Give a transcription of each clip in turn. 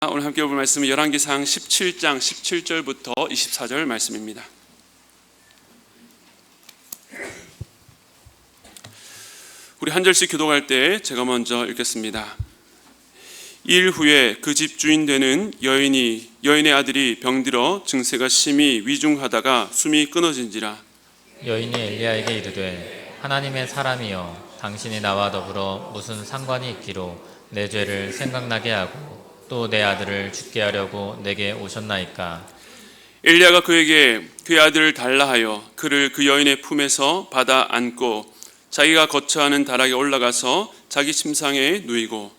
오늘 함께 볼 말씀은 열왕기상 17장 17절부터 24절 말씀입니다. 우리 한 절씩 교독할 때 제가 먼저 읽겠습니다. 일 후에 그 집 주인 되는 여인의 아들이 병들어 증세가 심히 위중하다가 숨이 끊어진지라. 여인이 엘리야에게 이르되 하나님의 사람이여, 당신이 나와 더불어 무슨 상관이 있기로 내 죄를 생각나게 하고 또 내 아들을 죽게 하려고 내게 오셨나이까. 엘리야가 그에게 그의 아들을 달라 하여 그를 그 여인의 품에서 받아 안고 자기가 거처하는 다락에 올라가서 자기 침상에 누이고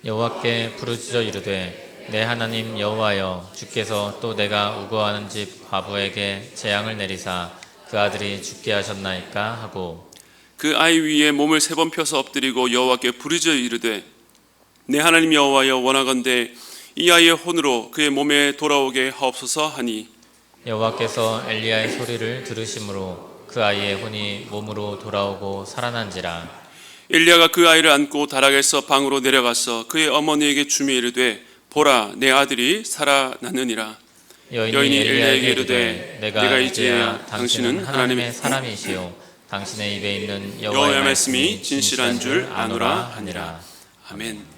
여호와께 부르짖어 이르되 내 하나님 여호와여, 주께서 또 내가 우거하는 집 과부에게 재앙을 내리사 그 아들이 죽게 하셨나이까 하고 그 아이 위에 몸을 3번 펴서 엎드리고 여호와께 부르짖어 이르되 내 하나님 여호와여, 원하건대 이 아이의 혼으로 그의 몸에 돌아오게 하옵소서 하니 여호와께서 엘리야의 소리를 들으심으로 그 아이의 혼이 몸으로 돌아오고 살아난지라. 엘리야가 그 아이를 안고 다락에서 방으로 내려가서 그의 어머니에게 주며 이르되 보라, 내 아들이 살아났느니라. 여인이 엘리야에게 이르되 내가 이제야 당신은 하나님의 사람이시요 당신의 입에 있는 여호와의 말씀이 진실한 줄 아노라 하니라. 아멘.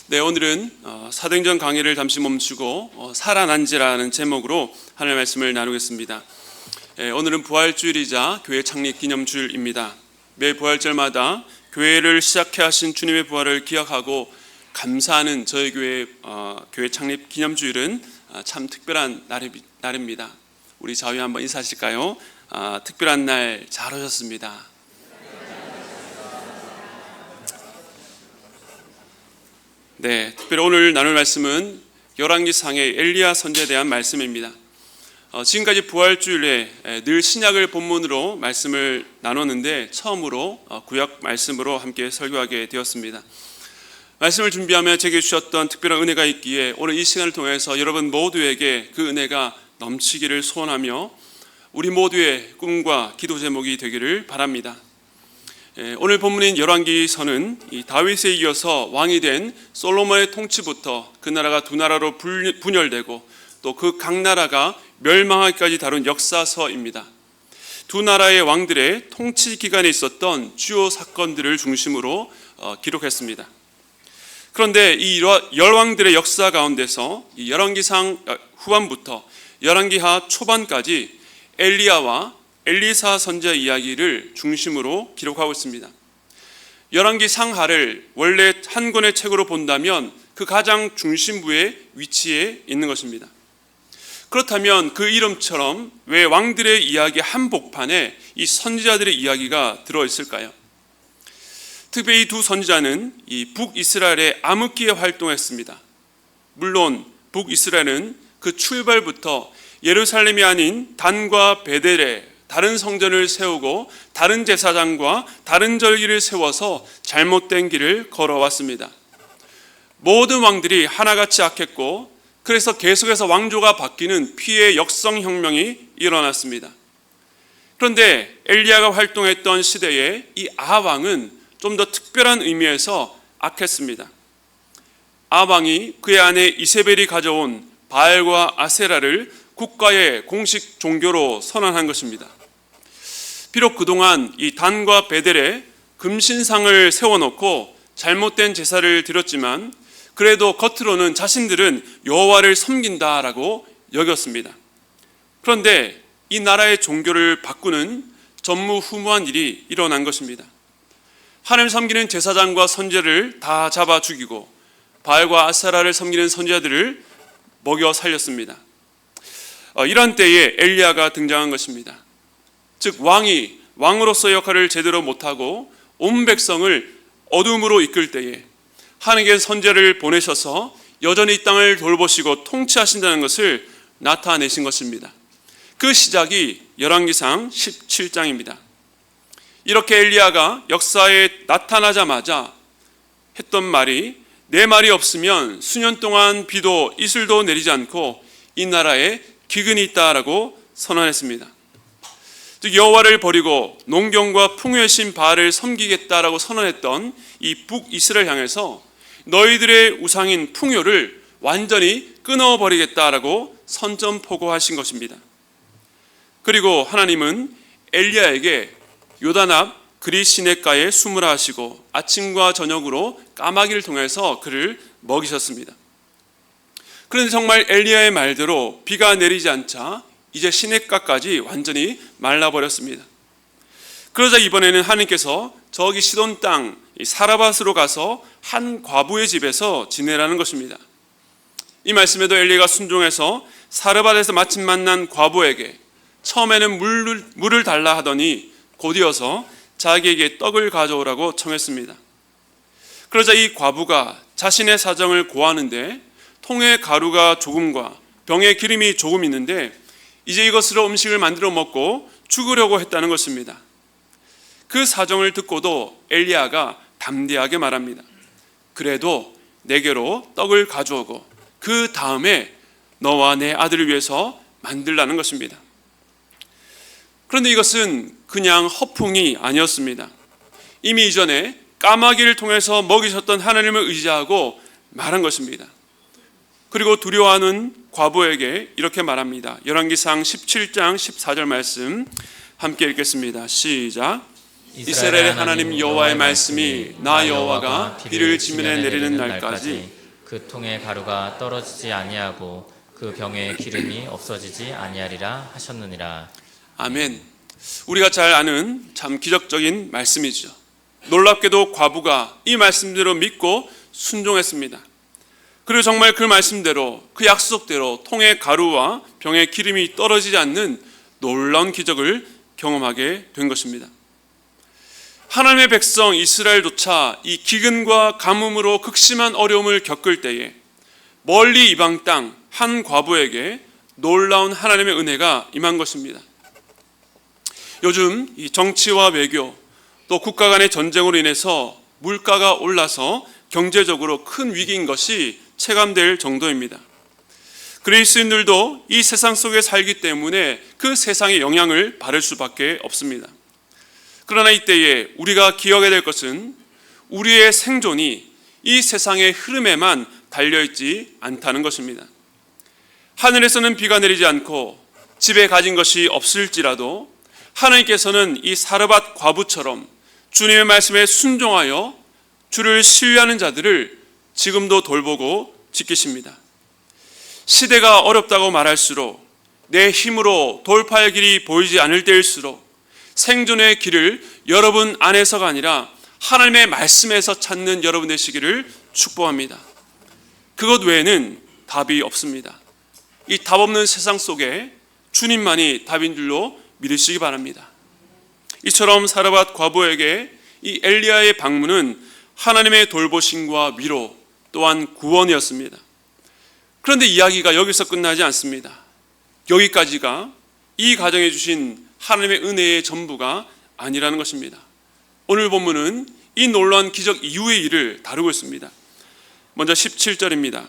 네, 오늘은 사도행전 강의를 잠시 멈추고 살아난지라는 제목으로 하나님의 말씀을 나누겠습니다. 오늘은 부활주일이자 교회 창립 기념주일입니다. 매 부활절마다 교회를 시작해 하신 주님의 부활을 기억하고 감사하는 저희 교회 창립 기념주일은 참 특별한 날입니다. 우리 자유 한번 인사하실까요? 특별한 날 잘 오셨습니다. 네, 특별히 오늘 나눌 말씀은 열왕기상의 엘리야 선지자에 대한 말씀입니다. 지금까지 부활주일에 늘 신약을 본문으로 말씀을 나눴는데 처음으로 구약 말씀으로 함께 설교하게 되었습니다. 말씀을 준비하며 제게 주셨던 특별한 은혜가 있기에 오늘 이 시간을 통해서 여러분 모두에게 그 은혜가 넘치기를 소원하며 우리 모두의 꿈과 기도 제목이 되기를 바랍니다. 오늘 본문인 열왕기서는 이 다윗에 이어서 왕이 된 솔로몬의 통치부터 그 나라가 두 나라로 분열되고 또 그 각 나라가 멸망하기까지 다룬 역사서입니다. 두 나라의 왕들의 통치 기간에 있었던 주요 사건들을 중심으로 기록했습니다. 그런데 이 열왕들의 역사 가운데서 이 열왕기상 후반부터 열왕기하 초반까지 엘리야와 엘리사 선지자 이야기를 중심으로 기록하고 있습니다. 열왕기 상하를 원래 한 권의 책으로 본다면 그 가장 중심부에 위치해 있는 것입니다. 그렇다면 그 이름처럼 왜 왕들의 이야기 한복판에 이 선지자들의 이야기가 들어있을까요? 특별히 이 두 선지자는 이 북이스라엘의 암흑기에 활동했습니다. 물론 북이스라엘은 그 출발부터 예루살렘이 아닌 단과 베델에 다른 성전을 세우고 다른 제사장과 다른 절기를 세워서 잘못된 길을 걸어왔습니다. 모든 왕들이 하나같이 악했고 그래서 계속해서 왕조가 바뀌는 피해 역성혁명이 일어났습니다. 그런데 엘리야가 활동했던 시대에 이 아합왕은 좀 더 특별한 의미에서 악했습니다. 아합왕이 그의 아내 이세벨이 가져온 바알과 아세라를 국가의 공식 종교로 선언한 것입니다. 비록 그동안 이 단과 베델에 금신상을 세워놓고 잘못된 제사를 드렸지만 그래도 겉으로는 자신들은 여호와를 섬긴다라고 여겼습니다. 그런데 이 나라의 종교를 바꾸는 전무후무한 일이 일어난 것입니다. 하나님을 섬기는 제사장과 선지자를 다 잡아 죽이고 바알과 아세라를 섬기는 선지자들을 먹여 살렸습니다. 이런 때에 엘리야가 등장한 것입니다. 즉 왕이 왕으로서의 역할을 제대로 못하고 온 백성을 어둠으로 이끌 때에 하나님께서 선지자를 보내셔서 여전히 이 땅을 돌보시고 통치하신다는 것을 나타내신 것입니다. 그 시작이 열왕기상 17장입니다. 이렇게 엘리야가 역사에 나타나자마자 했던 말이 내 말이 없으면 수년 동안 비도 이슬도 내리지 않고 이 나라에 기근이 있다라고 선언했습니다. 즉 여호와를 버리고 농경과 풍요의 신 바알을 섬기겠다라고 선언했던 이 북이스라엘 향해서 너희들의 우상인 풍요를 완전히 끊어버리겠다라고 선점포고하신 것입니다. 그리고 하나님은 엘리야에게 요단 앞 그리 시냇가에 숨으라 하시고 아침과 저녁으로 까마귀를 통해서 그를 먹이셨습니다. 그런데 정말 엘리야의 말대로 비가 내리지 않자 이제 시냇가까지 완전히 말라버렸습니다. 그러자 이번에는 하나님께서 저기 시돈 땅 사라밧으로 가서 한 과부의 집에서 지내라는 것입니다. 이 말씀에도 엘리야가 순종해서 사르밧에서 마침 만난 과부에게 처음에는 물을 달라 하더니 곧이어서 자기에게 떡을 가져오라고 청했습니다. 그러자 이 과부가 자신의 사정을 고하는데 통에 가루가 조금과 병에 기름이 조금 있는데 이제 이것으로 음식을 만들어 먹고 죽으려고 했다는 것입니다. 그 사정을 듣고도 엘리야가 담대하게 말합니다. 그래도 내게로 떡을 가져오고 그 다음에 너와 내 아들을 위해서 만들라는 것입니다. 그런데 이것은 그냥 허풍이 아니었습니다. 이미 이전에 까마귀를 통해서 먹이셨던 하나님을 의지하고 말한 것입니다. 그리고 두려워하는 과부에게 이렇게 말합니다. 열왕기상 17장 14절 말씀 함께 읽겠습니다. 시작. 이스라엘의 하나님 여호와의 말씀이 나 여호와가 비를 지면에 내리는 날까지 그 통에 가루가 떨어지지 아니하고 그 병에 기름이 없어지지 아니하리라 하셨느니라. 아멘. 우리가 잘 아는 참 기적적인 말씀이죠. 놀랍게도 과부가 이 말씀대로 믿고 순종했습니다. 그리고 정말 그 말씀대로 그 약속대로 통에 가루와 병에 기름이 떨어지지 않는 놀라운 기적을 경험하게 된 것입니다. 하나님의 백성 이스라엘조차 이 기근과 가뭄으로 극심한 어려움을 겪을 때에 멀리 이방 땅 한 과부에게 놀라운 하나님의 은혜가 임한 것입니다. 요즘 이 정치와 외교 또 국가 간의 전쟁으로 인해서 물가가 올라서 경제적으로 큰 위기인 것이 체감될 정도입니다. 그리스도인들도 이 세상 속에 살기 때문에 그 세상의 영향을 받을 수밖에 없습니다. 그러나 이때에 우리가 기억해야 될 것은 우리의 생존이 이 세상의 흐름에만 달려있지 않다는 것입니다. 하늘에서는 비가 내리지 않고 집에 가진 것이 없을지라도 하나님께서는 이 사르밧 과부처럼 주님의 말씀에 순종하여 주를 신뢰하는 자들을 지금도 돌보고 지키십니다. 시대가 어렵다고 말할수록 내 힘으로 돌파할 길이 보이지 않을 때일수록 생존의 길을 여러분 안에서가 아니라 하나님의 말씀에서 찾는 여러분 되시기를 축복합니다. 그것 외에는 답이 없습니다. 이 답 없는 세상 속에 주님만이 답인 줄로 믿으시기 바랍니다. 이처럼 사르밧 과부에게 이 엘리야의 방문은 하나님의 돌보심과 위로 또한 구원이었습니다. 그런데 이야기가 여기서 끝나지 않습니다. 여기까지가 이 가정에 주신 하나님의 은혜의 전부가 아니라는 것입니다. 오늘 본문은 이 놀라운 기적 이후의 일을 다루고 있습니다. 먼저 17절입니다.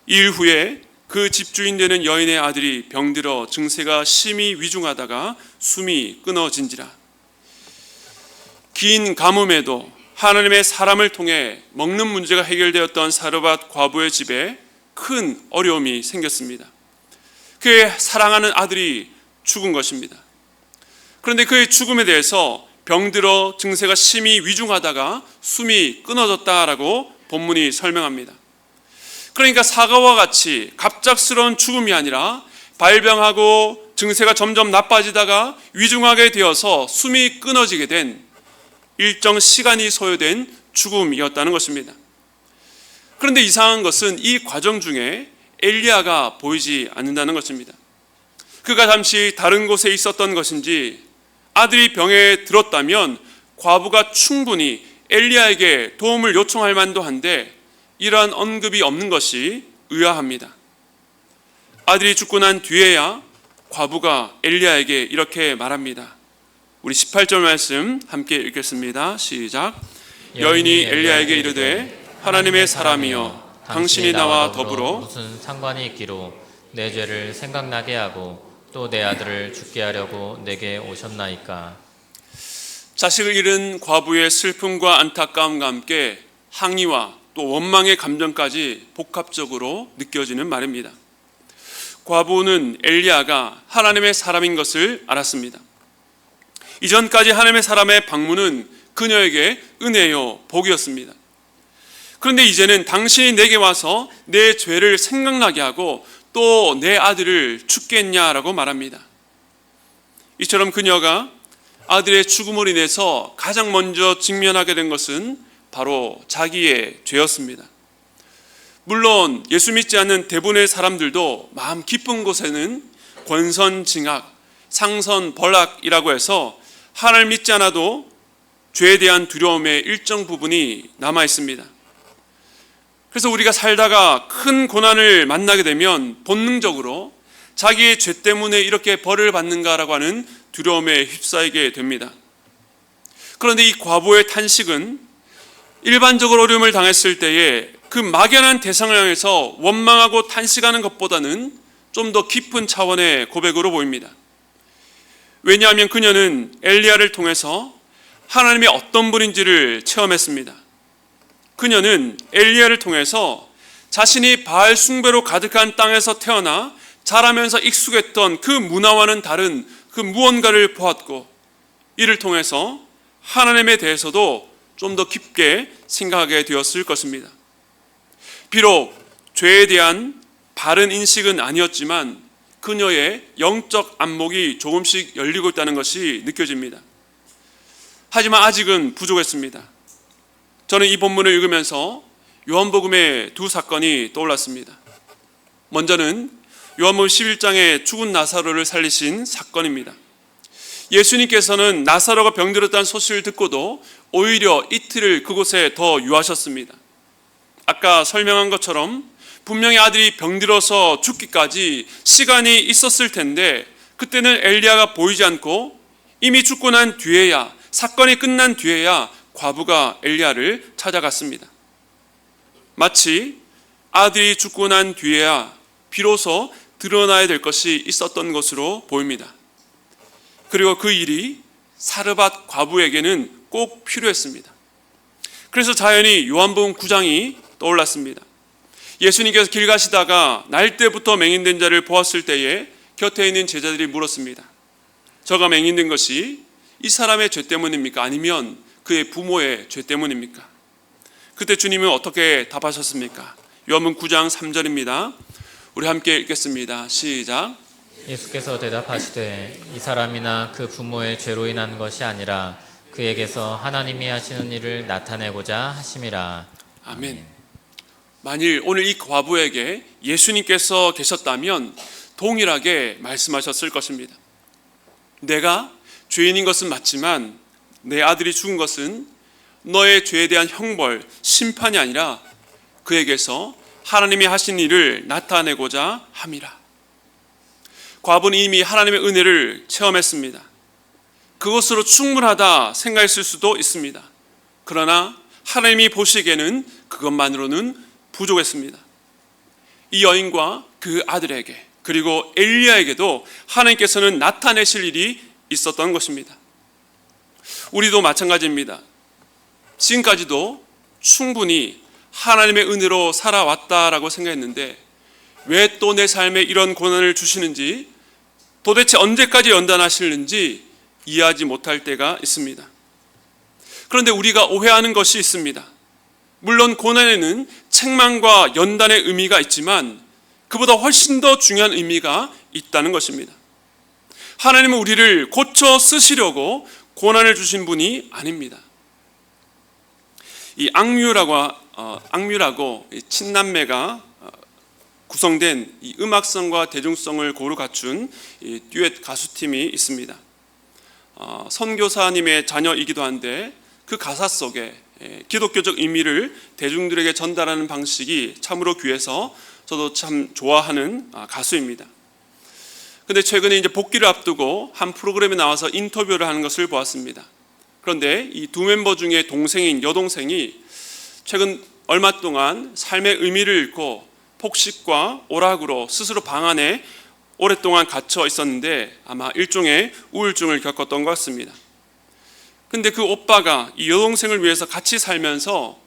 이 일 후에 그 집주인 되는 여인의 아들이 병들어 증세가 심히 위중하다가 숨이 끊어진지라. 긴 가뭄에도 하나님의 사람을 통해 먹는 문제가 해결되었던 사르밧 과부의 집에 큰 어려움이 생겼습니다. 그의 사랑하는 아들이 죽은 것입니다. 그런데 그의 죽음에 대해서 병들어 증세가 심히 위중하다가 숨이 끊어졌다라고 본문이 설명합니다. 그러니까 사과와 같이 갑작스러운 죽음이 아니라 발병하고 증세가 점점 나빠지다가 위중하게 되어서 숨이 끊어지게 된 일정 시간이 소요된 죽음이었다는 것입니다. 그런데 이상한 것은 이 과정 중에 엘리야가 보이지 않는다는 것입니다. 그가 잠시 다른 곳에 있었던 것인지 아들이 병에 들었다면 과부가 충분히 엘리야에게 도움을 요청할 만도 한데 이러한 언급이 없는 것이 의아합니다. 아들이 죽고 난 뒤에야 과부가 엘리야에게 이렇게 말합니다. 우리 18절 말씀 함께 읽겠습니다. 시작. 여인이 엘리야에게 이르되 하나님의 사람이여 당신이 나와 더불어 무슨 상관이 있기로 내 죄를 생각나게 하고 또 내 아들을 죽게 하려고 내게 오셨나이까. 자식을 잃은 과부의 슬픔과 안타까움과 함께 항의와 또 원망의 감정까지 복합적으로 느껴지는 말입니다. 과부는 엘리야가 하나님의 사람인 것을 알았습니다. 이전까지 하나님의 사람의 방문은 그녀에게 은혜요 복이었습니다. 그런데 이제는 당신이 내게 와서 내 죄를 생각나게 하고 또 내 아들을 죽겠냐라고 말합니다. 이처럼 그녀가 아들의 죽음으로 인해서 가장 먼저 직면하게 된 것은 바로 자기의 죄였습니다. 물론 예수 믿지 않는 대부분의 사람들도 마음 깊은 곳에는 권선징악, 상선벌악이라고 해서 하나님을 믿지 않아도 죄에 대한 두려움의 일정 부분이 남아 있습니다. 그래서 우리가 살다가 큰 고난을 만나게 되면 본능적으로 자기의 죄 때문에 이렇게 벌을 받는가라고 하는 두려움에 휩싸이게 됩니다. 그런데 이 과부의 탄식은 일반적으로 어려움을 당했을 때에 그 막연한 대상을 향해서 원망하고 탄식하는 것보다는 좀 더 깊은 차원의 고백으로 보입니다. 왜냐하면 그녀는 엘리야를 통해서 하나님이 어떤 분인지를 체험했습니다. 그녀는 엘리야를 통해서 자신이 바알 숭배로 가득한 땅에서 태어나 자라면서 익숙했던 그 문화와는 다른 그 무언가를 보았고, 이를 통해서 하나님에 대해서도 좀 더 깊게 생각하게 되었을 것입니다. 비록 죄에 대한 바른 인식은 아니었지만 그녀의 영적 안목이 조금씩 열리고 있다는 것이 느껴집니다. 하지만 아직은 부족했습니다. 저는 이 본문을 읽으면서 요한복음의 두 사건이 떠올랐습니다. 먼저는 요한복음 11장에 죽은 나사로를 살리신 사건입니다. 예수님께서는 나사로가 병들었다는 소식을 듣고도 오히려 이틀을 그곳에 더 유하셨습니다. 아까 설명한 것처럼 분명히 아들이 병들어서 죽기까지 시간이 있었을 텐데 그때는 엘리야가 보이지 않고 이미 죽고 난 뒤에야, 사건이 끝난 뒤에야 과부가 엘리야를 찾아갔습니다. 마치 아들이 죽고 난 뒤에야 비로소 드러나야 될 것이 있었던 것으로 보입니다. 그리고 그 일이 사르밧 과부에게는 꼭 필요했습니다. 그래서 자연히 요한복음 9장이 떠올랐습니다. 예수님께서 길 가시다가 날때부터 맹인된 자를 보았을 때에 곁에 있는 제자들이 물었습니다. 저가 맹인된 것이 이 사람의 죄 때문입니까? 아니면 그의 부모의 죄 때문입니까? 그때 주님은 어떻게 답하셨습니까? 요한복음 9장 3절입니다. 우리 함께 읽겠습니다. 시작. 예수께서 대답하시되 이 사람이나 그 부모의 죄로 인한 것이 아니라 그에게서 하나님이 하시는 일을 나타내고자 하심이라. 아멘. 만일 오늘 이 과부에게 예수님께서 계셨다면 동일하게 말씀하셨을 것입니다. 내가 죄인인 것은 맞지만 내 아들이 죽은 것은 너의 죄에 대한 형벌, 심판이 아니라 그에게서 하나님이 하신 일을 나타내고자 함이라. 과부는 이미 하나님의 은혜를 체험했습니다. 그것으로 충분하다 생각했을 수도 있습니다. 그러나 하나님이 보시기에는 그것만으로는 부족했습니다. 이 여인과 그 아들에게 그리고 엘리야에게도 하나님께서는 나타내실 일이 있었던 것입니다. 우리도 마찬가지입니다. 지금까지도 충분히 하나님의 은혜로 살아왔다라고 생각했는데 왜 또 내 삶에 이런 고난을 주시는지, 도대체 언제까지 연단하시는지 이해하지 못할 때가 있습니다. 그런데 우리가 오해하는 것이 있습니다. 물론 고난에는 책망과 연단의 의미가 있지만 그보다 훨씬 더 중요한 의미가 있다는 것입니다. 하나님은 우리를 고쳐 쓰시려고 고난을 주신 분이 아닙니다. 이 악뮤라고 친남매가 구성된 이 음악성과 대중성을 고루 갖춘 이 듀엣 가수팀이 있습니다. 선교사님의 자녀이기도 한데 그 가사 속에 기독교적 의미를 대중들에게 전달하는 방식이 참으로 귀해서 저도 참 좋아하는 가수입니다. 근데 최근에 이제 복귀를 앞두고 한 프로그램에 나와서 인터뷰를 하는 것을 보았습니다. 그런데 이 두 멤버 중에 동생인 여동생이 최근 얼마 동안 삶의 의미를 잃고 폭식과 오락으로 스스로 방 안에 오랫동안 갇혀 있었는데 아마 일종의 우울증을 겪었던 것 같습니다. 근데 그 오빠가 이 여동생을 위해서 같이 살면서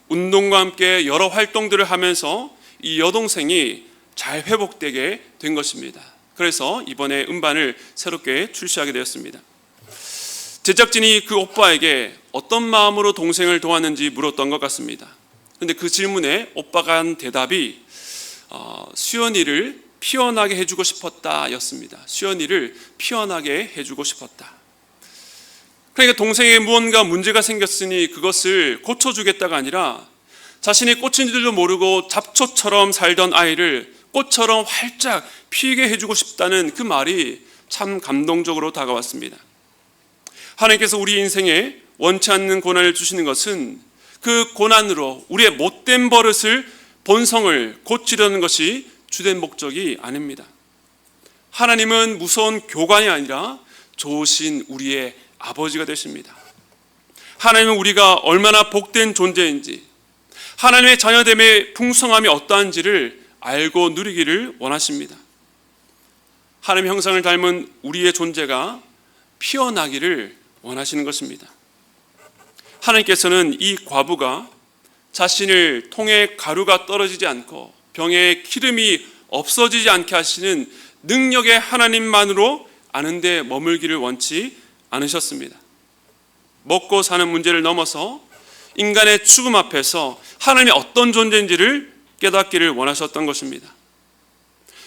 운동과 함께 여러 활동들을 하면서 이 여동생이 잘 회복되게 된 것입니다. 그래서 이번에 음반을 새롭게 출시하게 되었습니다. 제작진이 그 오빠에게 어떤 마음으로 동생을 도왔는지 물었던 것 같습니다. 그런데 그 질문에 오빠가 한 대답이 수연이를 피어나게 해주고 싶었다 였습니다. 수연이를 피어나게 해주고 싶었다. 그러니까 동생에 무언가 문제가 생겼으니 그것을 고쳐주겠다가 아니라 자신이 꽃인 줄도 모르고 잡초처럼 살던 아이를 꽃처럼 활짝 피게 해주고 싶다는 그 말이 참 감동적으로 다가왔습니다. 하나님께서 우리 인생에 원치 않는 고난을 주시는 것은 그 고난으로 우리의 못된 버릇을 본성을 고치려는 것이 주된 목적이 아닙니다. 하나님은 무서운 교관이 아니라 좋으신 우리의 아버지가 되십니다. 하나님은 우리가 얼마나 복된 존재인지, 하나님의 자녀됨의 풍성함이 어떠한지를 알고 누리기를 원하십니다. 하나님의 형상을 닮은 우리의 존재가 피어나기를 원하시는 것입니다. 하나님께서는 이 과부가 자신을 통에 가루가 떨어지지 않고 병에 기름이 없어지지 않게 하시는 능력의 하나님만으로 아는 데 머물기를 원치 않으셨습니다. 먹고 사는 문제를 넘어서 인간의 죽음 앞에서 하나님이 어떤 존재인지를 깨닫기를 원하셨던 것입니다.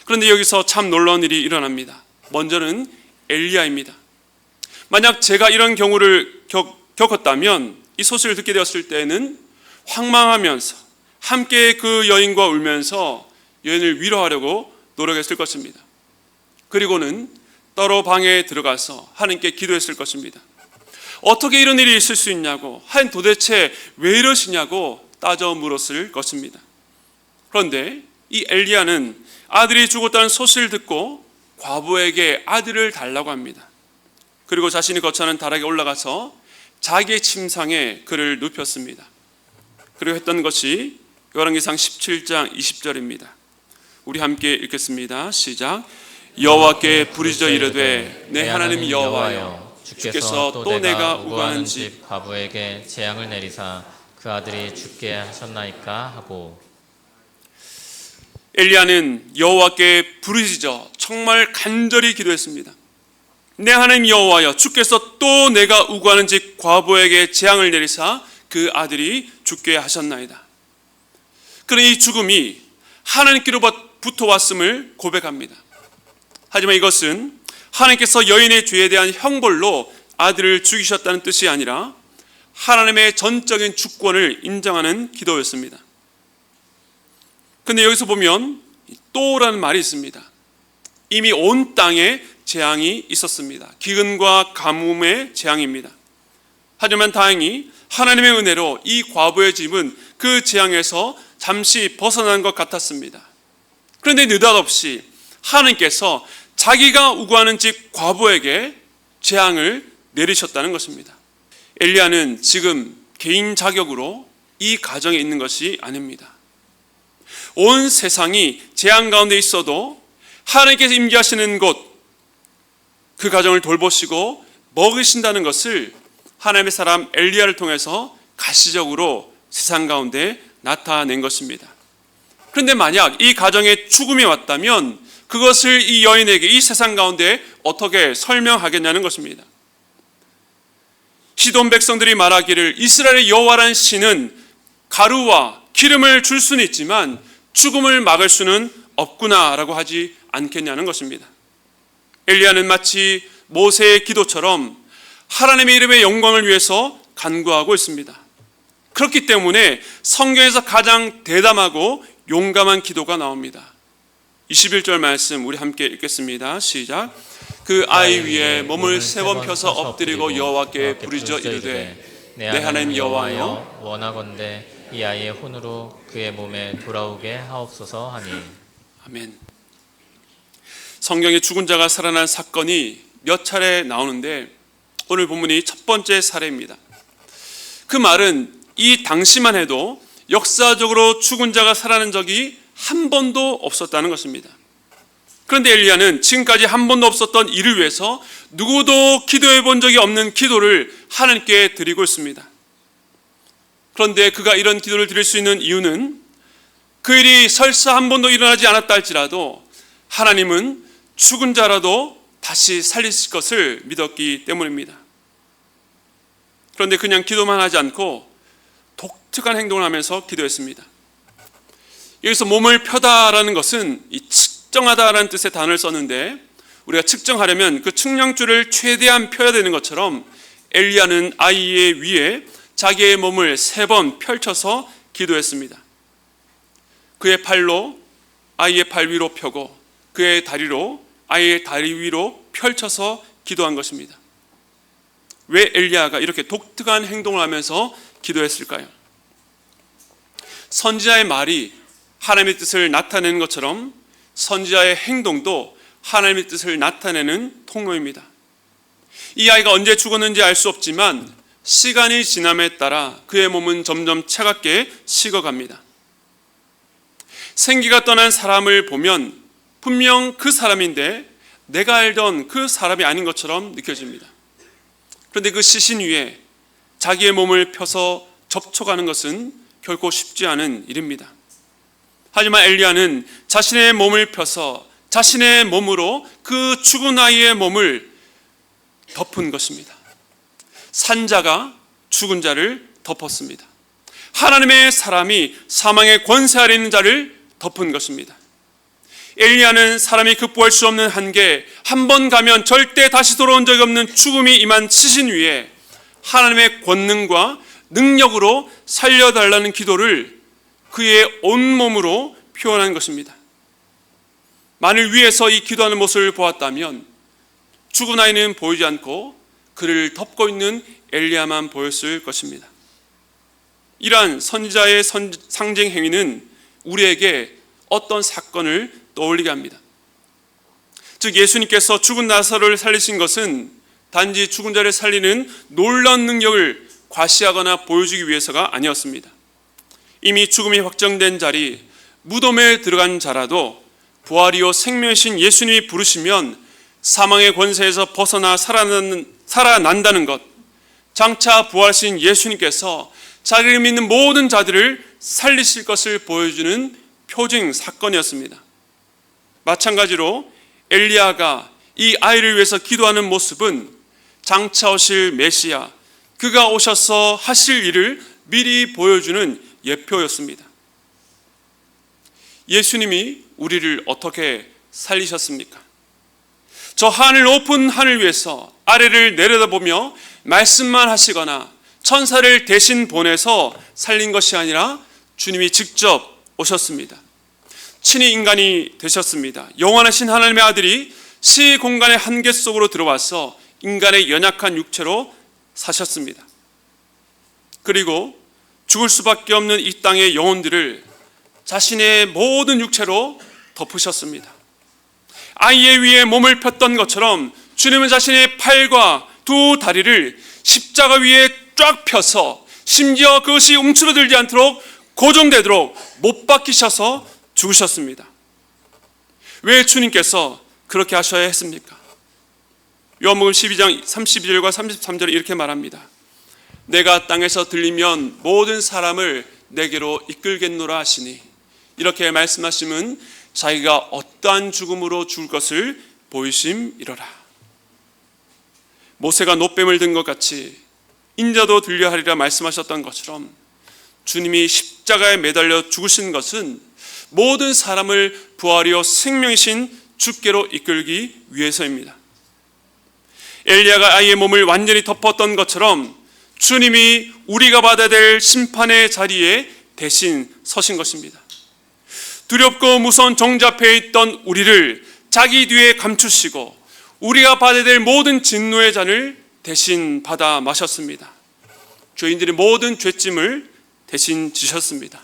그런데 여기서 참 놀라운 일이 일어납니다. 먼저는 엘리야입니다. 만약 제가 이런 경우를 겪었다면 이 소식을 듣게 되었을 때는 황망하면서 함께 그 여인과 울면서 여인을 위로하려고 노력했을 것입니다. 그리고는 따로 방에 들어가서 하나님께 기도했을 것입니다. 어떻게 이런 일이 있을 수 있냐고, 하나님 도대체 왜 이러시냐고 따져 물었을 것입니다. 그런데 이 엘리야는 아들이 죽었다는 소식을 듣고 과부에게 아들을 달라고 합니다. 그리고 자신이 거처하는 다락에 올라가서 자기의 침상에 그를 눕혔습니다. 그리고 했던 것이 열왕기상 17장 20절입니다. 우리 함께 읽겠습니다. 시작. 여호와께 부르짖어 이르되 내 하나님 여호와여, 주께서 또 내가 우거하는 집 과부에게 재앙을 내리사 그 아들이 죽게 하셨나이까 하고. 엘리야는 여호와께 부르짖어 정말 간절히 기도했습니다. 내 하나님 여호와여, 주께서 또 내가 우거하는 집 과부에게 재앙을 내리사 그 아들이 죽게 하셨나이다. 그러나 이 죽음이 하나님께로부터 왔음을 고백합니다. 하지만 이것은 하나님께서 여인의 죄에 대한 형벌로 아들을 죽이셨다는 뜻이 아니라 하나님의 전적인 주권을 인정하는 기도였습니다. 그런데 여기서 보면 또라는 말이 있습니다. 이미 온 땅에 재앙이 있었습니다. 기근과 가뭄의 재앙입니다. 하지만 다행히 하나님의 은혜로 이 과부의 집은 그 재앙에서 잠시 벗어난 것 같았습니다. 그런데 느닷없이 하나님께서 자기가 우거하는 집 과부에게 재앙을 내리셨다는 것입니다. 엘리야는 지금 개인 자격으로 이 가정에 있는 것이 아닙니다. 온 세상이 재앙 가운데 있어도 하나님께서 임재하시는 곳, 그 가정을 돌보시고 먹이신다는 것을 하나님의 사람 엘리야를 통해서 가시적으로 세상 가운데 나타낸 것입니다. 그런데 만약 이 가정에 죽음이 왔다면 그것을 이 여인에게 이 세상 가운데 어떻게 설명하겠냐는 것입니다. 시돈 백성들이 말하기를 이스라엘의 여호와라는 신은 가루와 기름을 줄 수는 있지만 죽음을 막을 수는 없구나라고 하지 않겠냐는 것입니다. 엘리야는 마치 모세의 기도처럼 하나님의 이름의 영광을 위해서 간구하고 있습니다. 그렇기 때문에 성경에서 가장 대담하고 용감한 기도가 나옵니다. 21절 말씀 우리 함께 읽겠습니다. 시작. 그 아이 위에 몸을 세 번 펴서 엎드리고 여호와께 부르짖어 이르되 내 하나님 여호와여, 원하건대 이 아이의 혼으로 그의 몸에 돌아오게 하옵소서 하니. 아멘. 성경에 죽은 자가 살아난 사건이 몇 차례 나오는데 오늘 본문이 첫 번째 사례입니다. 그 말은 이 당시만 해도 역사적으로 죽은 자가 살아난 적이 한 번도 없었다는 것입니다. 그런데 엘리야는 지금까지 한 번도 없었던 이를 위해서 누구도 기도해 본 적이 없는 기도를 하나님께 드리고 있습니다. 그런데 그가 이런 기도를 드릴 수 있는 이유는 그 일이 설사 한 번도 일어나지 않았다 할지라도 하나님은 죽은 자라도 다시 살리실 것을 믿었기 때문입니다. 그런데 그냥 기도만 하지 않고 독특한 행동을 하면서 기도했습니다. 여기서 몸을 펴다라는 것은 이 측정하다라는 뜻의 단어를 썼는데, 우리가 측정하려면 그 측량줄을 최대한 펴야 되는 것처럼 엘리야는 아이의 위에 자기의 몸을 3번 펼쳐서 기도했습니다. 그의 팔로 아이의 발 위로 펴고 그의 다리로 아이의 다리 위로 펼쳐서 기도한 것입니다. 왜 엘리야가 이렇게 독특한 행동을 하면서 기도했을까요? 선지자의 말이 하나님의 뜻을 나타내는 것처럼 선지자의 행동도 하나님의 뜻을 나타내는 통로입니다. 이 아이가 언제 죽었는지 알 수 없지만 시간이 지남에 따라 그의 몸은 점점 차갑게 식어갑니다. 생기가 떠난 사람을 보면 분명 그 사람인데 내가 알던 그 사람이 아닌 것처럼 느껴집니다. 그런데 그 시신 위에 자기의 몸을 펴서 접촉하는 것은 결코 쉽지 않은 일입니다. 하지만 엘리야는 자신의 몸을 펴서 자신의 몸으로 그 죽은 아이의 몸을 덮은 것입니다. 산자가 죽은 자를 덮었습니다. 하나님의 사람이 사망의 권세 아래 있는 자를 덮은 것입니다. 엘리야는 사람이 극복할 수 없는 한계, 한 번 가면 절대 다시 돌아온 적이 없는 죽음이 임한 시신 위에 하나님의 권능과 능력으로 살려달라는 기도를 그의 온몸으로 표현한 것입니다. 만일 위에서 이 기도하는 모습을 보았다면 죽은 아이는 보이지 않고 그를 덮고 있는 엘리야만 보였을 것입니다. 이러한 선지자의 상징 행위는 우리에게 어떤 사건을 떠올리게 합니다. 즉 예수님께서 죽은 나사로를 살리신 것은 단지 죽은 자를 살리는 놀라운 능력을 과시하거나 보여주기 위해서가 아니었습니다. 이미 죽음이 확정된 자리, 무덤에 들어간 자라도 부활이요 생명이신 예수님이 부르시면 사망의 권세에서 벗어나 살아난다는 것, 장차 부활하신 예수님께서 자기를 믿는 모든 자들을 살리실 것을 보여주는 표징 사건이었습니다. 마찬가지로 엘리야가 이 아이를 위해서 기도하는 모습은 장차 오실 메시아, 그가 오셔서 하실 일을 미리 보여주는 예표였습니다. 예수님이 우리를 어떻게 살리셨습니까? 저 하늘 높은 하늘 위에서 아래를 내려다보며 말씀만 하시거나 천사를 대신 보내서 살린 것이 아니라 주님이 직접 오셨습니다. 친히 인간이 되셨습니다. 영원하신 하나님의 아들이 시 공간의 한계 속으로 들어와서 인간의 연약한 육체로 사셨습니다. 그리고 죽을 수밖에 없는 이 땅의 영혼들을 자신의 모든 육체로 덮으셨습니다. 아이의 위에 몸을 폈던 것처럼 주님은 자신의 팔과 두 다리를 십자가 위에 쫙 펴서 심지어 그것이 움츠러들지 않도록 고정되도록 못 박히셔서 죽으셨습니다. 왜 주님께서 그렇게 하셔야 했습니까? 요한복음 12장 32절과 33절에 이렇게 말합니다. 내가 땅에서 들리면 모든 사람을 내게로 이끌겠노라 하시니, 이렇게 말씀하시면 자기가 어떠한 죽음으로 죽을 것을 보이심이로라. 모세가 놋뱀을 든 것 같이 인자도 들려하리라 말씀하셨던 것처럼 주님이 십자가에 매달려 죽으신 것은 모든 사람을 부활이요 생명이신 주께로 이끌기 위해서입니다. 엘리야가 아이의 몸을 완전히 덮었던 것처럼 주님이 우리가 받아야 될 심판의 자리에 대신 서신 것입니다. 두렵고 무서운 정잡해 있던 우리를 자기 뒤에 감추시고 우리가 받아야 될 모든 진노의 잔을 대신 받아 마셨습니다. 죄인들의 모든 죄짐을 대신 지셨습니다.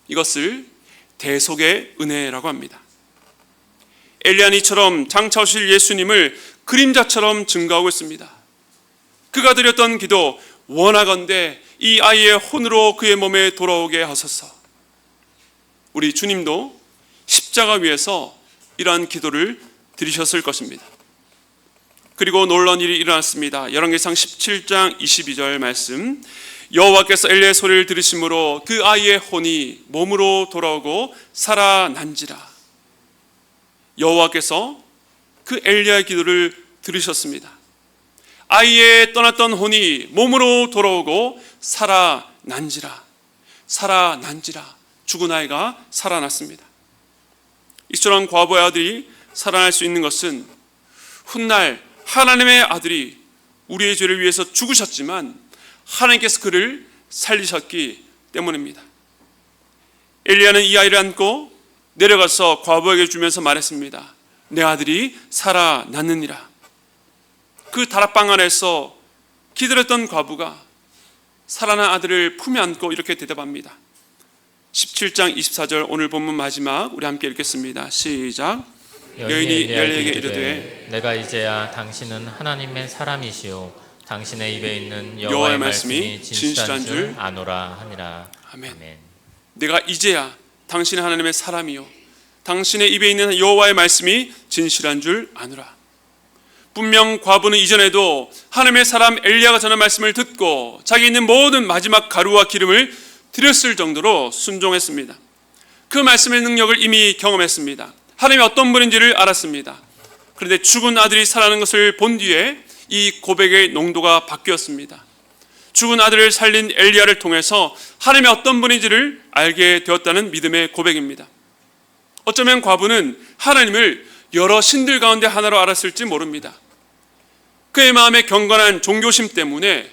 이것을 대속의 은혜라고 합니다. 엘리야는 이처럼 장차 오실 예수님을 그림자처럼 증거하고 있습니다. 그가 드렸던 기도, 원하건대 이 아이의 혼으로 그의 몸에 돌아오게 하소서. 우리 주님도 십자가 위에서 이러한 기도를 드리셨을 것입니다. 그리고 놀라운 일이 일어났습니다. 열왕기상 17장 22절 말씀, 여호와께서 엘리야의 소리를 들으심으로 그 아이의 혼이 몸으로 돌아오고 살아난지라. 여호와께서 그 엘리야의 기도를 들으셨습니다. 아이의 떠났던 혼이 몸으로 돌아오고 살아난지라. 죽은 아이가 살아났습니다. 이처럼 과부의 아들이 살아날 수 있는 것은 훗날 하나님의 아들이 우리의 죄를 위해서 죽으셨지만 하나님께서 그를 살리셨기 때문입니다. 엘리야는 이 아이를 안고 내려가서 과부에게 주면서 말했습니다. 내 아들이 살아났느니라. 그 다락방 안에서 기다렸던 과부가 살아난 아들을 품에 안고 이렇게 대답합니다. 17장 24절 오늘 본문 마지막 우리 함께 읽겠습니다. 시작. 여인이 엘리야에게 이르되 내가 이제야 당신은 하나님의 사람이시오 당신의 입에 있는 여호와의 여호와의 말씀이 말씀이 진실한 줄 아노라 하니라. 아멘. 아멘. 내가 이제야 당신은 하나님의 사람이요 당신의 입에 있는 여호와의 말씀이 진실한 줄 아노라. 분명 과부는 이전에도 하나님의 사람 엘리야가 전한 말씀을 듣고 자기 있는 모든 마지막 가루와 기름을 드렸을 정도로 순종했습니다. 그 말씀의 능력을 이미 경험했습니다. 하나님이 어떤 분인지를 알았습니다. 그런데 죽은 아들이 살아나는 것을 본 뒤에 이 고백의 농도가 바뀌었습니다. 죽은 아들을 살린 엘리야를 통해서 하나님이 어떤 분인지를 알게 되었다는 믿음의 고백입니다. 어쩌면 과부는 하나님을 여러 신들 가운데 하나로 알았을지 모릅니다. 그의 마음의 경건한 종교심 때문에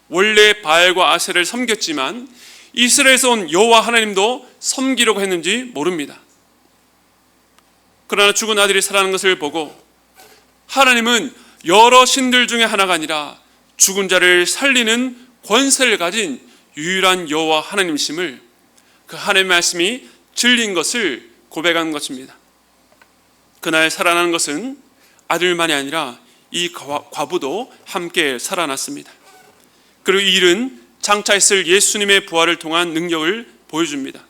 원래 바알과 아세를 섬겼지만 이스라엘에서 온 여호와 하나님도 섬기려고 했는지 모릅니다. 그러나 죽은 아들이 살아나는 것을 보고 하나님은 여러 신들 중에 하나가 아니라 죽은 자를 살리는 권세를 가진 유일한 여호와 하나님이심을 그 하나님의 말씀이 진리인 것을 고백한 것입니다. 그날 살아나는 것은 아들만이 아니라 이 과부도 함께 살아났습니다. 그리고 이 일은 장차 있을 예수님의 부활을 통한 능력을 보여줍니다.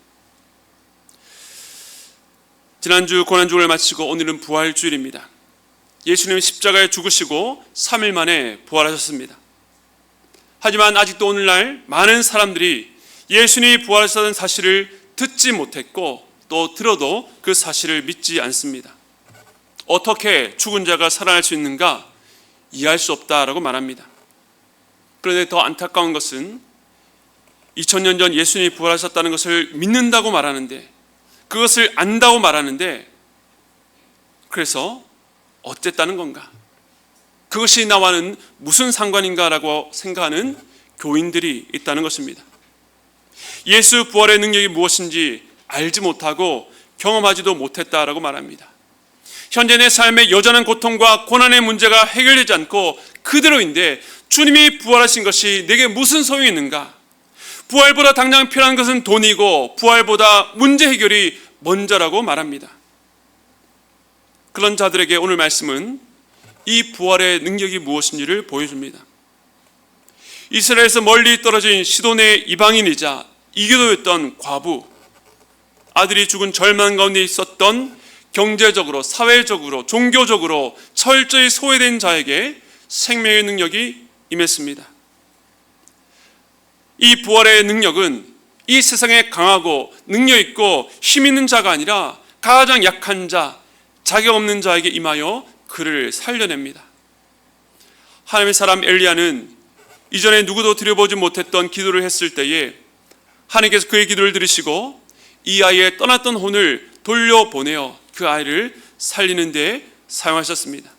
지난주 고난주를 마치고 오늘은 부활주일입니다. 예수님은 십자가에 죽으시고 3일 만에 부활하셨습니다. 하지만 아직도 오늘날 많은 사람들이 예수님이 부활하셨다는 사실을 듣지 못했고 또 들어도 그 사실을 믿지 않습니다. 어떻게 죽은 자가 살아날 수 있는가 이해할 수 없다라고 말합니다. 그런데 더 안타까운 것은 2000년 전 예수님이 부활하셨다는 것을 믿는다고 말하는데 그것을 안다고 말하는데 그래서 어쨌다는 건가? 그것이 나와는 무슨 상관인가라고 생각하는 교인들이 있다는 것입니다. 예수 부활의 능력이 무엇인지 알지 못하고 경험하지도 못했다라고 말합니다. 현재 내 삶의 여전한 고통과 고난의 문제가 해결되지 않고 그대로인데 주님이 부활하신 것이 내게 무슨 소용이 있는가? 부활보다 당장 필요한 것은 돈이고 부활보다 문제 해결이 먼저라고 말합니다. 그런 자들에게 오늘 말씀은 이 부활의 능력이 무엇인지를 보여줍니다. 이스라엘에서 멀리 떨어진 시돈의 이방인이자 이교도였던 과부, 아들이 죽은 절망 가운데 있었던 경제적으로, 사회적으로, 종교적으로 철저히 소외된 자에게 생명의 능력이 임했습니다. 이 부활의 능력은 이 세상에 강하고 능력 있고 힘 있는 자가 아니라 가장 약한 자, 자격 없는 자에게 임하여 그를 살려냅니다. 하나님의 사람 엘리야는 이전에 누구도 드려보지 못했던 기도를 했을 때에 하나님께서 그의 기도를 들으시고 이 아이의 떠났던 혼을 돌려보내어 그 아이를 살리는 데 사용하셨습니다.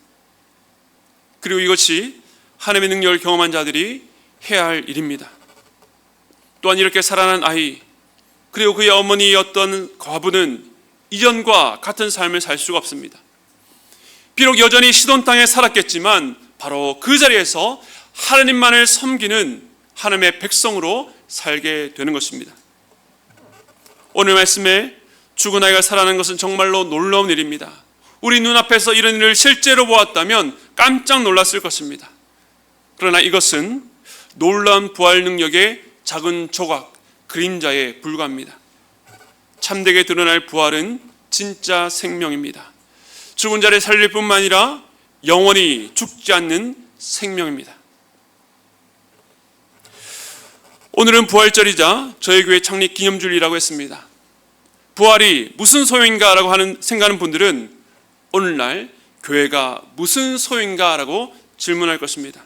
그리고 이것이 하나님의 능력을 경험한 자들이 해야 할 일입니다. 또한 이렇게 살아난 아이, 그리고 그의 어머니였던 과부는 이전과 같은 삶을 살 수가 없습니다. 비록 여전히 시돈 땅에 살았겠지만 바로 그 자리에서 하나님만을 섬기는 하나님의 백성으로 살게 되는 것입니다. 오늘 말씀에 죽은 아이가 살아나는 것은 정말로 놀라운 일입니다. 우리 눈앞에서 이런 일을 실제로 보았다면 깜짝 놀랐을 것입니다. 그러나 이것은 놀라운 부활 능력의 작은 조각, 그림자에 불과합니다. 참되게 드러날 부활은 진짜 생명입니다. 죽은 자를 살릴 뿐만 아니라 영원히 죽지 않는 생명입니다. 오늘은 부활절이자 저희 교회 창립 기념주일이라고 했습니다. 부활이 무슨 소용인가 라고 생각하는 분들은 오늘날 교회가 무슨 소용인가 라고 질문할 것입니다.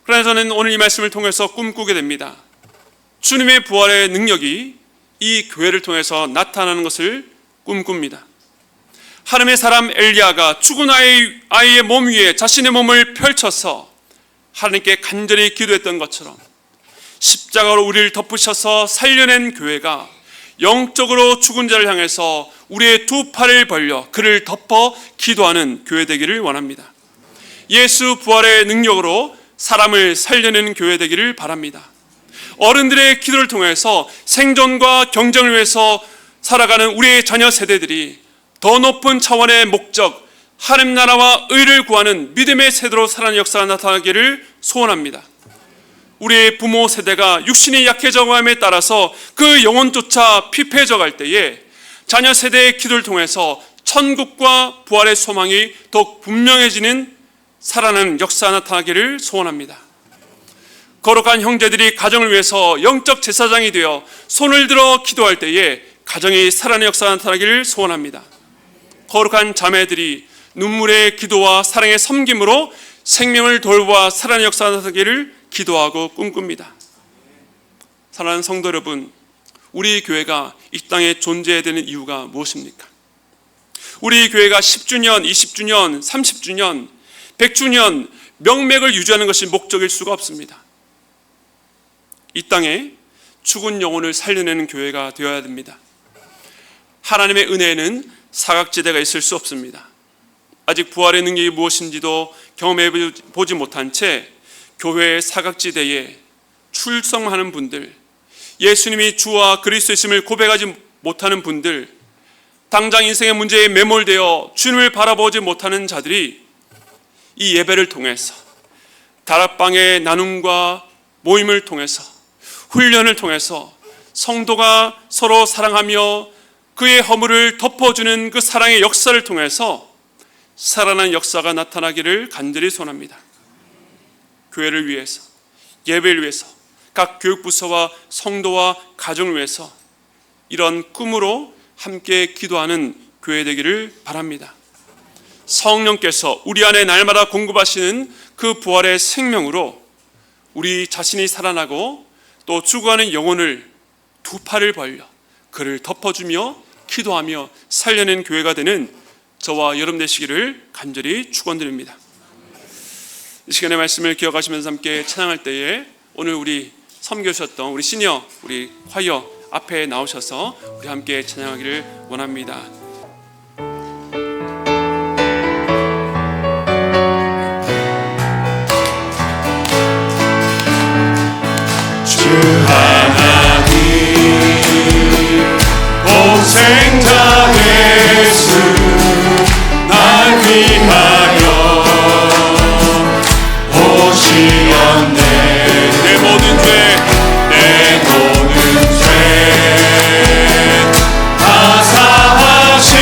그러나 저는 오늘 이 말씀을 통해서 꿈꾸게 됩니다. 주님의 부활의 능력이 이 교회를 통해서 나타나는 것을 꿈꿉니다. 하나님의 사람 엘리야가 죽은 아이의 몸 위에 자신의 몸을 펼쳐서 하나님께 간절히 기도했던 것처럼 십자가로 우리를 덮으셔서 살려낸 교회가 영적으로 죽은 자를 향해서 우리의 두 팔을 벌려 그를 덮어 기도하는 교회 되기를 원합니다. 예수 부활의 능력으로 사람을 살려내는 교회 되기를 바랍니다. 어른들의 기도를 통해서 생존과 경쟁을 위해서 살아가는 우리의 자녀 세대들이 더 높은 차원의 목적, 하나님 나라와 의를 구하는 믿음의 세대로 살아가는 역사가 나타나기를 소원합니다. 우리의 부모 세대가 육신이 약해져감에 따라서 그 영혼조차 피폐해져 갈 때에 자녀 세대의 기도를 통해서 천국과 부활의 소망이 더욱 분명해지는 살아나는 역사가 나타나기를 소원합니다. 거룩한 형제들이 가정을 위해서 영적 제사장이 되어 손을 들어 기도할 때에 가정이 살아나는 역사가 나타나기를 소원합니다. 거룩한 자매들이 눈물의 기도와 사랑의 섬김으로 생명을 돌보아 살아나는 역사가 나타나기를 기도하고 꿈꿉니다. 사랑하는 성도 여러분, 우리 교회가 이 땅에 존재해야 되는 이유가 무엇입니까? 우리 교회가 10주년, 20주년, 30주년, 100주년 명맥을 유지하는 것이 목적일 수가 없습니다. 이 땅에 죽은 영혼을 살려내는 교회가 되어야 됩니다. 하나님의 은혜에는 사각지대가 있을 수 없습니다. 아직 부활의 능력이 무엇인지도 경험해 보지 못한 채 교회의 사각지대에 출석하는 분들, 예수님이 주와 그리스도이심을 고백하지 못하는 분들, 당장 인생의 문제에 매몰되어 주님을 바라보지 못하는 자들이 이 예배를 통해서 다락방의 나눔과 모임을 통해서 훈련을 통해서 성도가 서로 사랑하며 그의 허물을 덮어주는 그 사랑의 역사를 통해서 살아난 역사가 나타나기를 간절히 소원합니다. 교회를 위해서, 예배를 위해서, 각 교육부서와 성도와 가정을 위해서 이런 꿈으로 함께 기도하는 교회 되기를 바랍니다. 성령께서 우리 안에 날마다 공급하시는 그 부활의 생명으로 우리 자신이 살아나고 또 죽어가는 영혼을 두 팔을 벌려 그를 덮어주며 기도하며 살려낸 교회가 되는 저와 여러분 되시기를 간절히 축원드립니다. 이 시간의 말씀을 기억하시면서 함께 찬양할 때에 오늘 우리 섬겨주셨던 우리 시니어, 우리 콰이어 앞에 나오셔서 우리 함께 찬양하기를 원합니다. 주 하나님 공생자 예수 날 위하여 오시었네. 내 모든 죄 다 사하시고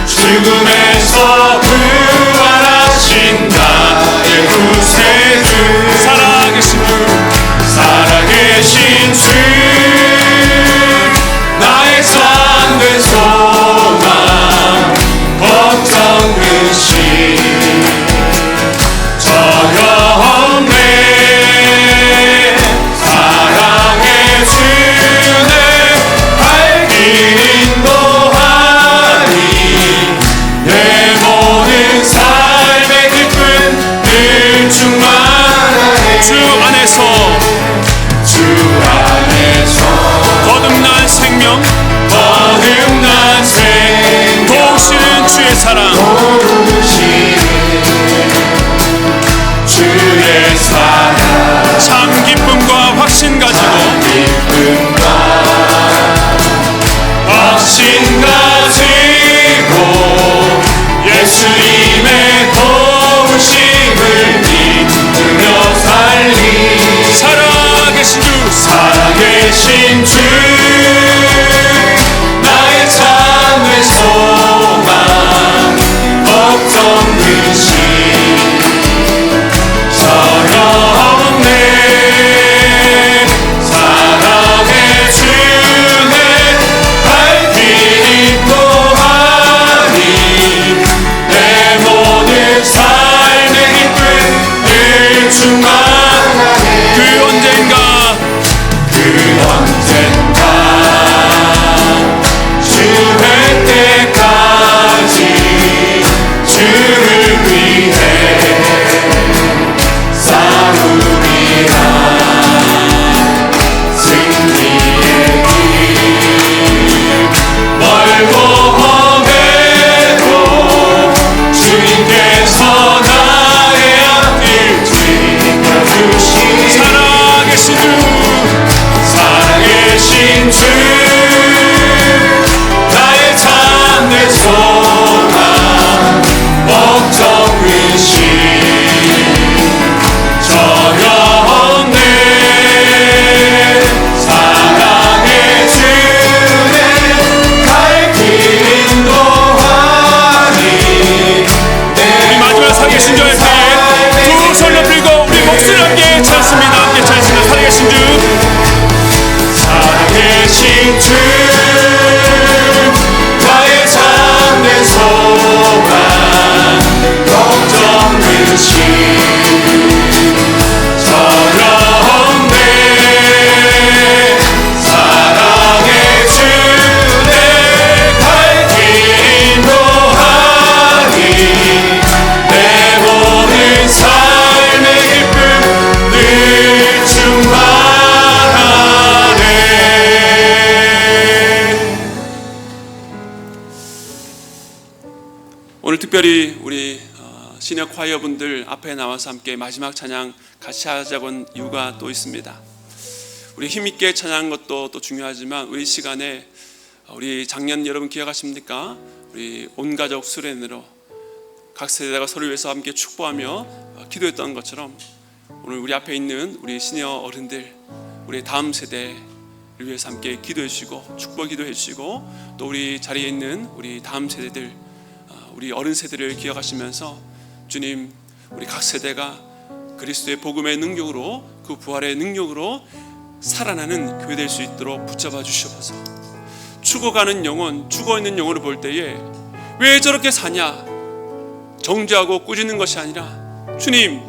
죽음에서 부활하신 나의 구세주 살아계신 주 나의 참된 소망 걱정 근심 전혀 없네. 사랑의 주는 밝긴 인도하니 내 모든 삶의 기쁨 늘 충만하네. 주 안에서 거듭난 생명 도우시는 주의 사랑 주의 사랑 참 기쁨과 확신 가지고 확신 가지고 예수님의 도우심을 믿으며 살리 살아계신 주 나의 참된 소망 걱정 근심 전혀 없네. 언젠가 주의 때까지 주를 위해 싸우리라. 승리의 길 멀고 험해도 주님께서 나의 앞길 지켜주시니 살아계신 주 살아계신 주 나의 참된 소망 걱정 의심 전혀 없네. 사랑의 주는 갈 길 인도하니 우리 마지막 살아계신 주 앞에 두 손 높이고 우리 목소리 함께 찾습니다. 함께 찾습니다. 살아계신 주 살아계신 주 나의 참된 소망 걱정 의심 전혀 없네. 사랑의 주내 갈 길 인도하니 내 모든 삶의 기쁨 늘 충만하네. 오늘 특별히 우리 시니어 콰이어 분들 앞에 나와서 함께 마지막 찬양 같이 하자고 한 이유가 또 있습니다. 우리 힘있게 찬양한 것도 또 중요하지만 우리 시간에 우리 작년 여러분 기억하십니까? 우리 온 가족 수련회로 각 세대가 서로 위해서 함께 축복하며 기도했던 것처럼 오늘 우리 앞에 있는 우리 시니어 어른들, 우리 다음 세대를 위해서 함께 기도해 주시고 축복 기도해 주시고 또 우리 자리에 있는 우리 다음 세대들, 우리 어른 세대를 기억하시면서 주님, 우리 각 세대가 그리스도의 복음의 능력으로 그 부활의 능력으로 살아나는 교회 될 수 있도록 붙잡아 주시옵소서. 죽어가는 영혼, 죽어있는 영혼을 볼 때에 왜 저렇게 사냐 정죄하고 꾸짖는 것이 아니라 주님,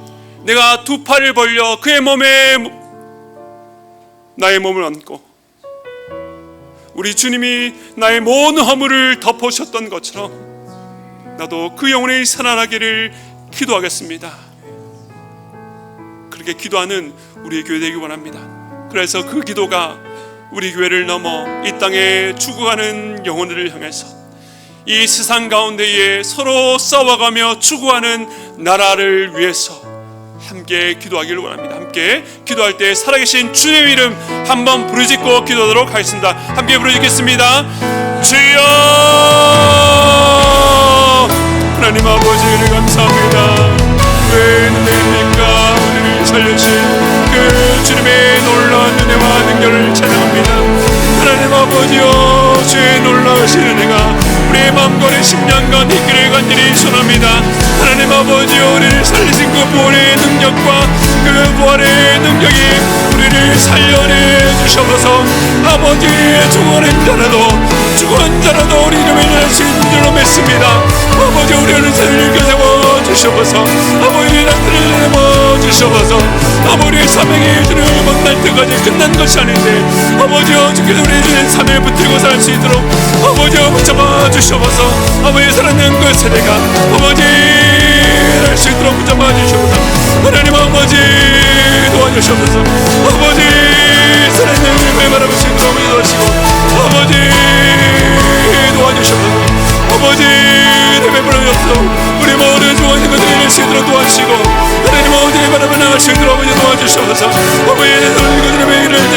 내가 두 팔을 벌려 그의 몸에 나의 몸을 얹고 우리 주님이 나의 모든 허물을 덮으셨던 것처럼 나도 그 영혼이 살아나기를 기도하겠습니다. 그렇게 기도하는 우리의 교회 되기 원합니다. 그래서 그 기도가 우리 교회를 넘어 이 땅에 죽어가는 영혼들을 향해서 이 세상 가운데에 서로 싸워가며 죽어가는 나라를 위해서 함께 기도하기를 원합니다. 함께 기도할 때 살아계신 주님의 이름 한번 부르짖고 기도하도록 하겠습니다. 함께 부르짖겠습니다. 주여, 하나님 아버지를 감사합니다. 왜 은혜입니까? 우리를 살려주신 그 주님의 놀라운 은혜와 능력을 찬양합니다. 하나님 아버지여, 주의 놀라우신 은혜가 우리의 마음과 우리 심령과 있기를 간절히 소원합니다. 하나님 아버지여, 우리를 살리신 그 부활의 능력과 그 부활의 능력이 우리를 살려내 주셔서 아버지, 죽어가는 자라도 우리 이름을 인할 수 있는 줄로 믿습니다. 아버지, 우리 어느 세를 일으켜 주셔서 아버지, 나들을 내모 주셔서 아버지의 사명이 주를 만날 때까지 끝난 것이 아닌데 아버지여, 주께서 우리 주는 삶에 붙들고 살 수 있도록 아버지여 붙잡아 주셔서 아버지, 살아난 그 세대가 아버지 할 수 있도록 붙잡아 주셔서 하나님 아버지 도와주셔서 아버지 살아있는 주님을 바라볼 수 있도록 인도하시고 아버지 도와주셔서 아버지 베풀어 주셔서 우리 모든 좋아하는 것들을 이룰 수 있도록 도와주시고 하나님 아버지를 바라봐 나갈 수 있도록 아버지 도와주셔서 아버지 살아있는 것들을 이룰 때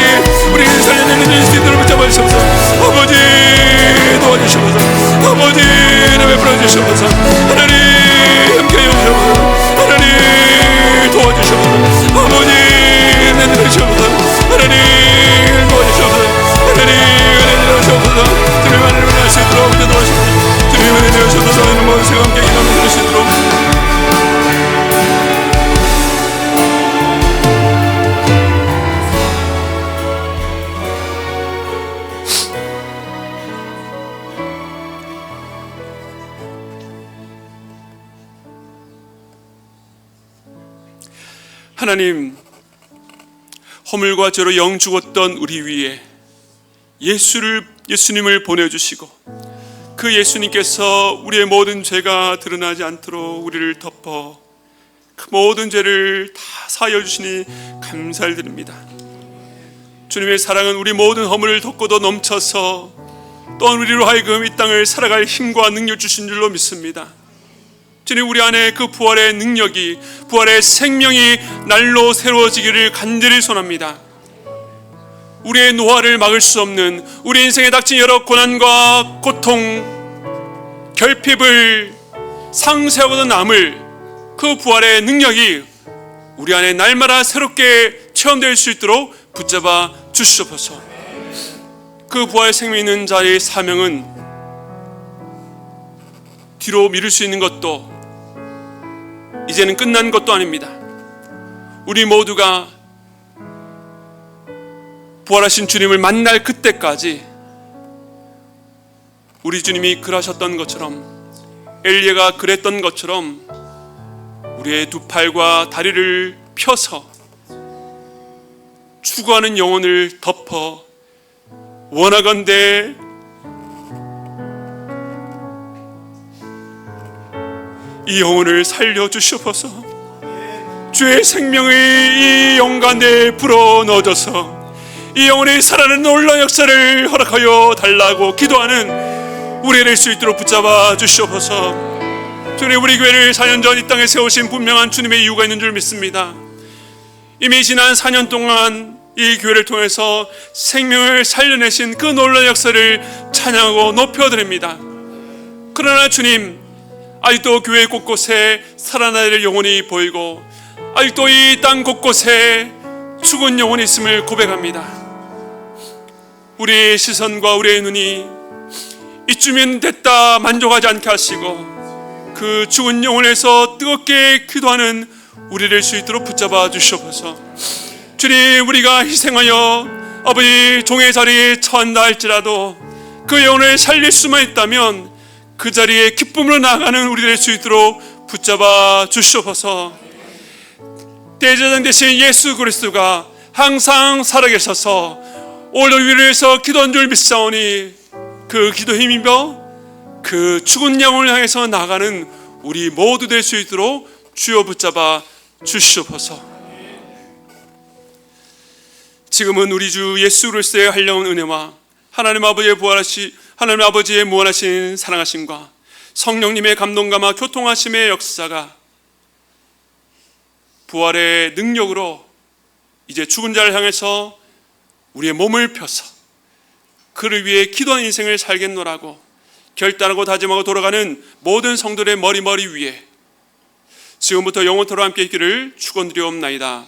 우리 살려내는 수 있도록 붙잡아 주셔서 아버지 도와주셔서 아버지 베풀어 주셔서 하나님 함께하여 주셔서 하나님 도와주셔서 아버지 내려주셔서 하나님 도와주셔서 하나님 내려주셔서 주님 하나님을 할 수 있도록 도와주셔서 주님 내려주셔서 하나님 모든 세가 함께 기도하며 할 수 있도록 하나님, 허물과 죄로 영 죽었던 우리 위에 예수님을 보내주시고 그 예수님께서 우리의 모든 죄가 드러나지 않도록 우리를 덮어 그 모든 죄를 다 사하여 주시니 감사를 드립니다. 주님의 사랑은 우리 모든 허물을 덮고도 넘쳐서 또한 우리로 하여금 이 땅을 살아갈 힘과 능력 주신 줄로 믿습니다. 주님, 우리 안에 그 부활의 능력이, 부활의 생명이 날로 새로워지기를 간절히 소원합니다. 우리의 노화를 막을 수 없는, 우리 인생에 닥친 여러 고난과 고통, 결핍을 상쇄하고도 남을 그 부활의 능력이 우리 안에 날마다 새롭게 체험될 수 있도록 붙잡아 주시옵소서. 그 부활의 생명이 있는 자의 사명은 뒤로 미룰 수 있는 것도 이제는 끝난 것도 아닙니다. 우리 모두가 부활하신 주님을 만날 그때까지 우리 주님이 그러셨던 것처럼, 엘리야가 그랬던 것처럼 우리의 두 팔과 다리를 펴서 죽어가는 영혼을 덮어 원하건대 이 영혼을 살려주시옵소서. 주의 생명의 이 영과 내 불어 넣어줘서 이 영혼의 살아나는 놀라운 역사를 허락하여 달라고 기도하는 우리 될 수 있도록 붙잡아 주시옵소서. 주님, 우리 교회를 4년 전 이 땅에 세우신 분명한 주님의 이유가 있는 줄 믿습니다. 이미 지난 4년 동안 이 교회를 통해서 생명을 살려내신 그 놀라운 역사를 찬양하고 높여드립니다. 그러나 주님, 아직도 교회 곳곳에 살아날 영혼이 보이고 아직도 이 땅 곳곳에 죽은 영혼이 있음을 고백합니다. 우리의 시선과 우리의 눈이 이쯤엔 됐다 만족하지 않게 하시고 그 죽은 영혼에서 뜨겁게 기도하는 우리 될 수 있도록 붙잡아 주시옵소서. 주님, 우리가 희생하여 아버지 종의 자리에 처한다 할지라도 그 영혼을 살릴 수만 있다면 그 자리에 기쁨으로 나아가는 우리 될 수 있도록 붙잡아 주시옵소서. 대제사장 되신 예수 그리스도가 항상 살아계셔서 오늘 우리를 위해서 기도한 줄 믿사오니 그 기도 힘입어 그 죽은 영혼을 향해서 나가는 우리 모두 될 수 있도록 주여 붙잡아 주시옵소서. 지금은 우리 주 예수 그리스도의 한려운 은혜와 하나님 아버지의 무한하신 사랑하심과 성령님의 감동감화 교통하심의 역사가 부활의 능력으로 이제 죽은 자를 향해서 우리의 몸을 펴서 그를 위해 기도한 인생을 살겠노라고 결단하고 다짐하고 돌아가는 모든 성도들의 머리 위에 지금부터 영원토록 함께 있기를 축원드리옵나이다.